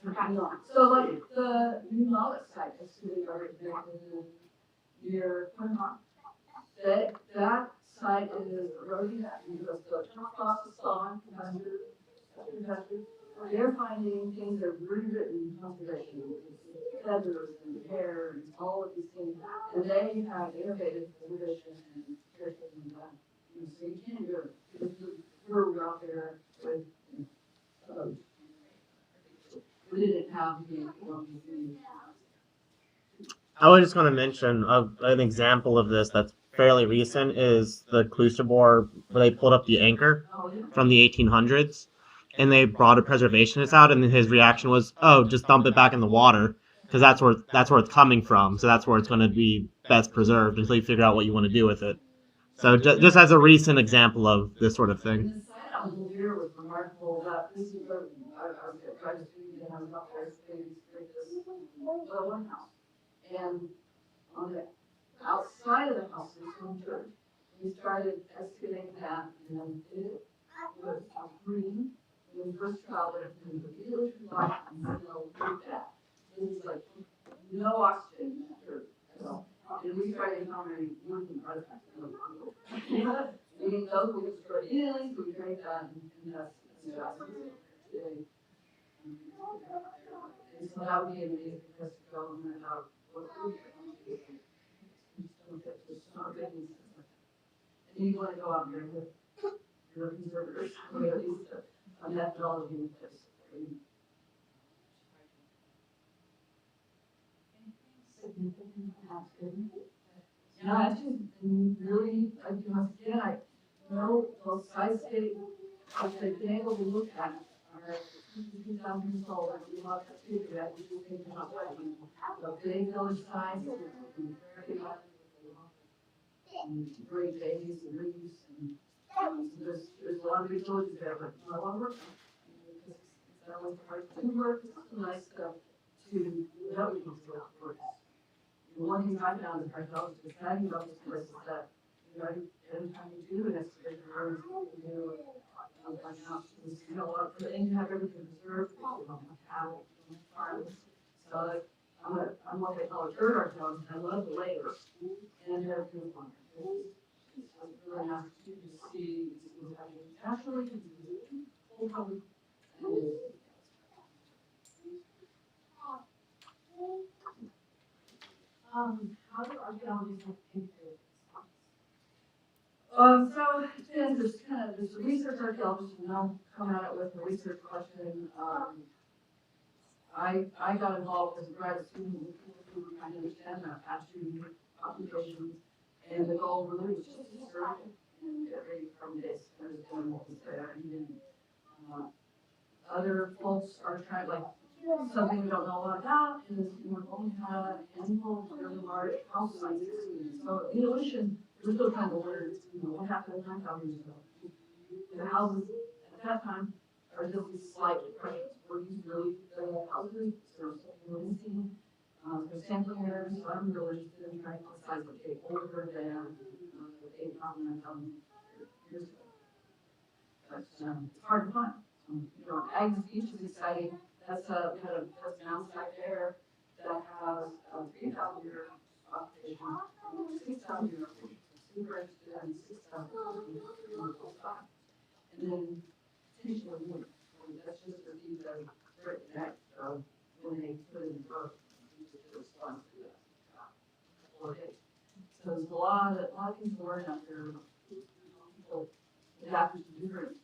on. So like the Unalaska site, the city library near Quinton, that site is eroding that because the turf is gone, pasture. They're finding things that are rooted in conservation, feathers and hair and all of these things. And they have innovative preservation and characters and that. So you can't do it. We're out there with, we didn't have the, I was just going to mention an example of this that's fairly recent is the Clustabor, where they pulled up the anchor from the 1800s, and they brought a preservationist out, and his reaction was, "Oh, just dump it back in the water, because that's where it's coming from, so that's where it's going to be best preserved until you figure out what you want to do with it." So just as a recent example of this sort of thing. the site out here was remarkable. That this is where I was trying to see, and I was up there, saying, this one house. And on the outside of the house was one church. We started excavating that, and it was green. When we first traveled, it was really light and like that. It was like no oxygen in that dirt at all. And we started encountering wooden artifacts. We didn't know we destroyed aliens, we drank that, and that's today. And so that would be amazing for us to go and find out what food you're going to do. It's not good news. And you want to go out there with your conservators, or at least a methodology in place. Significant happen. Yeah, I just really, once again, I know those sites they've been able to look at are 2,000 years old, and we love to see that, we just think about the big village size, and great babies and reefs, and so there's a lot of big villages there, but not a lot of work. Because it's not always hard to work, it's nice stuff to help people to work. The one thing I found is ourselves is exciting about this place is that, every time you do an excavation, and you have everything preserved, you don't have cattle, you don't have farms. So like, I'm what they call a bird archaeologist, I love the layers, and they're beautiful. It's really nice to see these things happening naturally, hopefully. How do archaeologists like integrate this? So it depends, there's research archaeologists who now come at it with a research question. I got involved as a graduate student with people who were trying to understand that attitude, occupations, and the goal really was just to serve in every from this, there's doing what was there, and then, other folks are trying, like, something we don't know a lot about is, we've only had a handful of really large house sites. So in the ocean, we're still trying to learn, what happened 9,000 years ago. The houses at that time are just these slight depressions. We're using really the houses, so we're missing, there's sampling errors, so I'm really interested in trying to size the tape older than 8,000, 9,000 years ago. But it's hard to find. Agnes Beach is exciting. That's we had a mountain back there that has 3,000 year occupation, 6,000 year occupation. Super interested in 6,000 year. And then potentially more. That's just for these that are right next when they put it in the road. Just to respond to that. Okay. So there's a lot of things to learn out there. People adapt to different,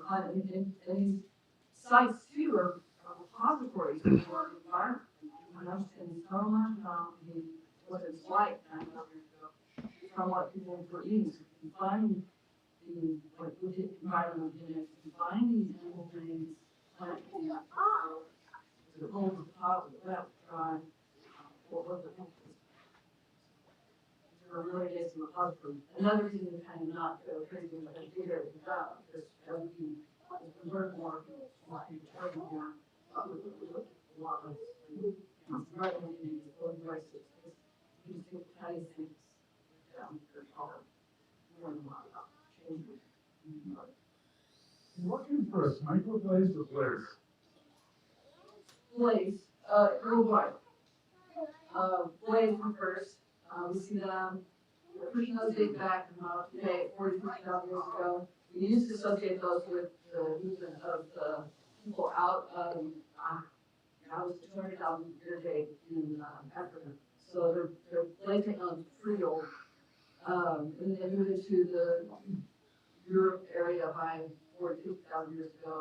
climate and these sites too are repositories for the environment. I'm understanding so much about what it's like 9,000 years ago from what people were eating. So you can find the environmental genetics, you can find these animal things, plant things, the holes of the pot, the wet, dry, what was it? Really is a repository. Another reason to kind of not go crazy with the figure is that because as we learn more, we learn more, a lot less. Right when you need to go devices, you just take tiny things down your color. Learn a lot about changes. Looking for us, microblaze or blaze? Blaze, worldwide. Blaze come first. We see them pushing those dates back today, 40, 50,000 years ago. We used to associate those with the movement of the people out of, that was the 200,000 year date in Africa. So their blade technology is pretty old. And they moved into the Europe area by 40, 50,000 years ago.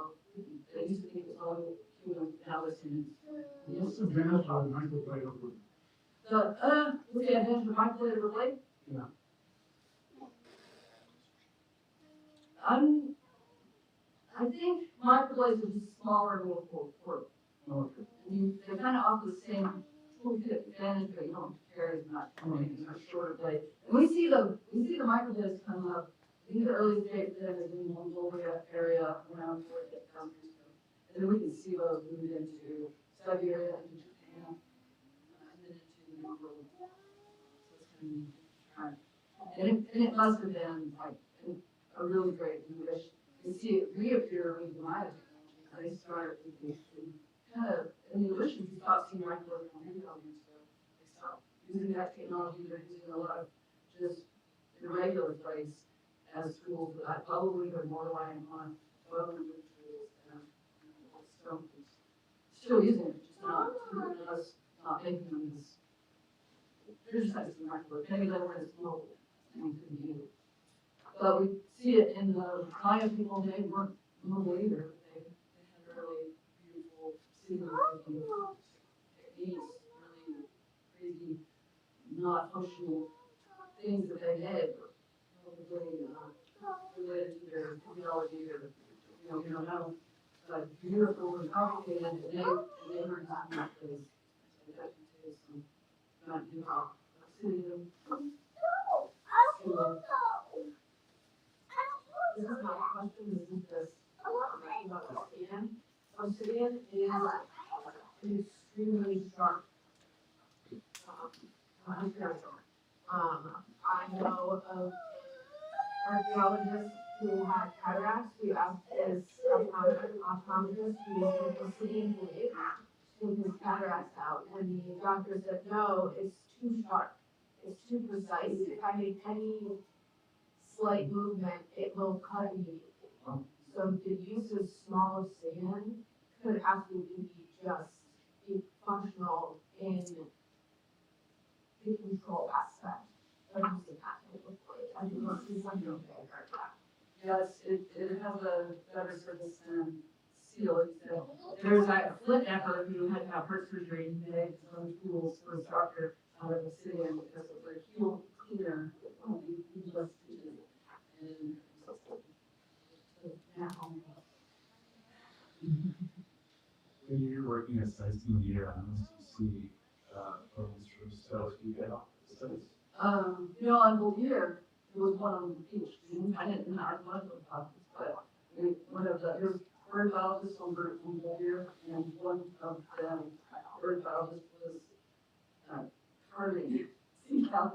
They used to think it was only humans, now it's humans. What's the advantage of a microblade over? What's the advantage of microblade over blade? Yeah. I think microblades are just smaller and more portable. Okay. They kind of offer the same toolkit advantage, but you don't carry as much. It's a shorter blade. And we see the microblades come up. These are early days that are in the Mongolia area around 40,000 years ago. And then we can see those move into Siberia, into Japan, and then into the Mongol. So it's kind of neat. And it must have been like a really great innovation. You see it reappear with the Maya technology. They start with the kind of, in the oceans, you stop seeing microbes from 3,000 years ago. They stop using that technology. They're using a lot of just irregular plates as tools that I probably are more reliant on bone tools and stone tools. Still using it, just not making them as, they're just like some microbes. Maybe they weren't as mobile and we couldn't use it. But we see it in the Maya people, they weren't mobile either. They had really beautiful sealing techniques, really crazy, not functional things that they had were probably related to their physiology or, we don't know. But beautiful and complicated, and they were not in that place. That contains some, not new obsidian. This is my question, this is this, about obsidian. Obsidian is extremely sharp. I know of archaeologists who had cataracts, who asked his optometrist who used obsidian blade to take his cataracts out, and the doctor said, no, it's too sharp, it's too precise, if I make any slight movement, it will cut immediately. So the use of small obsidian could absolutely just be functional in the Yes, it has a better surface than steel. There's a flint knacker who had to have heart surgery and he made his own tools for his doctor out of the city and because of the heel cleaner, he less stitches. And so now, When you're working at sites in the year, unless you see, photos from stuff you get off the sites. on Bouvier, there was one on the beach. I didn't know, I was one of those topics, but there was bird biologists on Bouvier, and one of the bird biologists was, carving sea cow.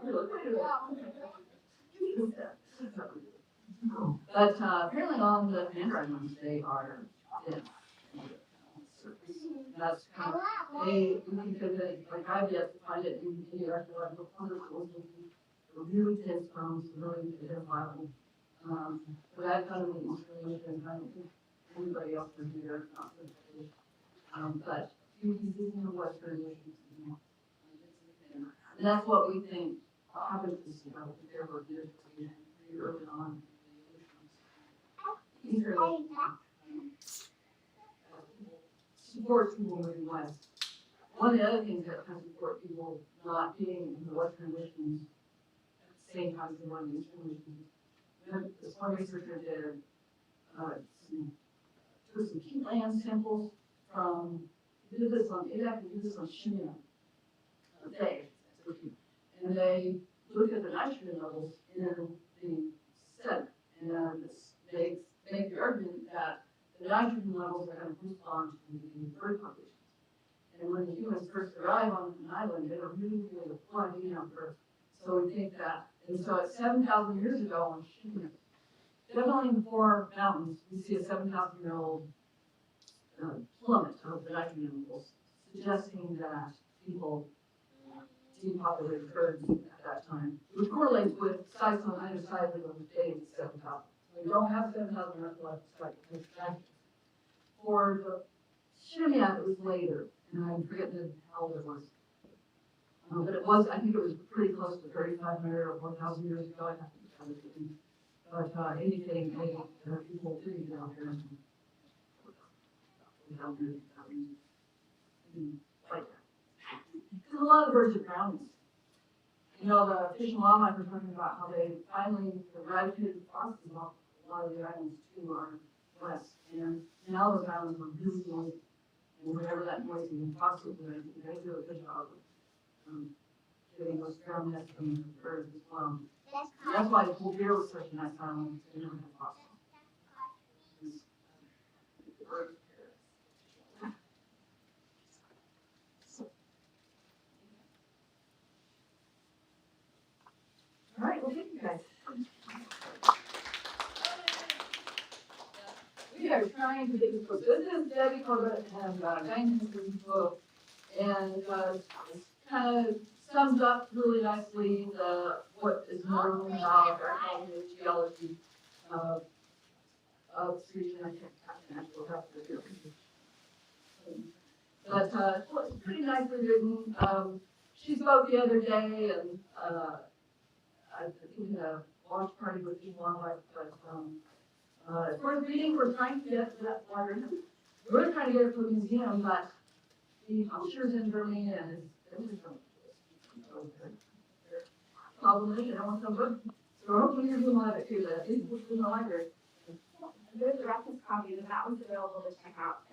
But, apparently on the Mandarin ones, they are dense. That's kind of, we think of it, like I've yet to find it in any archaeological articles, really dense bones, really identifiable. But I've done the installation, I don't think anybody else would do their conservation. But few pieces in the western nations, and that's what we think happened to sea level, there were pretty early on. These are support people moving west. One of the other things that can support people not being in the western missions at the same time as the one in the eastern missions. This one researcher did took some peatland samples from, he actually did this on Shimia Bay, and they looked at the nitrogen levels in the sediment, and they make the argument that the nitrogen levels are going to respond to the bird populations. And when the humans first arrive on an island, they don't really want to be on Earth. So we think that, and so at 7,000 years ago on Shimia, definitely before mountains, we see a 7,000-year-old plummet of the nitrogen levels, suggesting that people depopulated birds at that time, which correlates with sites on either side of the days at 7,000. So we don't have 7,000 archaeological sites. For the Shimia, it was later, and I'm forgetting how old it was. But it was, I think it was pretty close to 3,500 or 4,000 years ago. I have to try to think. But indicating maybe there are people living down here. Because a lot of birds are brownies. The Fish and Wildlife are talking about how they finally eradicated the foxes off a lot of the islands to our west. And now those islands are really noisy. And whenever that noisy and foxes are, they do a good job of getting those ground nesting birds as well. That's why the Bouvier was such a nice island. They never had foxes. All right, well, thank you guys. We are trying to get this book. This is Debbie Corbett and Diane Hinson's book, and it kind of sums up really nicely what is known about archaeology and geology of this region. I can't actually have to do it. But it's pretty nicely written. She spoke the other day, and I think a launch party with Fish and Wildlife, but as far as reading, we're trying to get to that library. We're trying to get it to the museum, but the publisher's in Germany and it's problem is, they don't want some book. So hopefully you're going to have it too, that these books in the library. There's a reference copy, and that one's available to check out.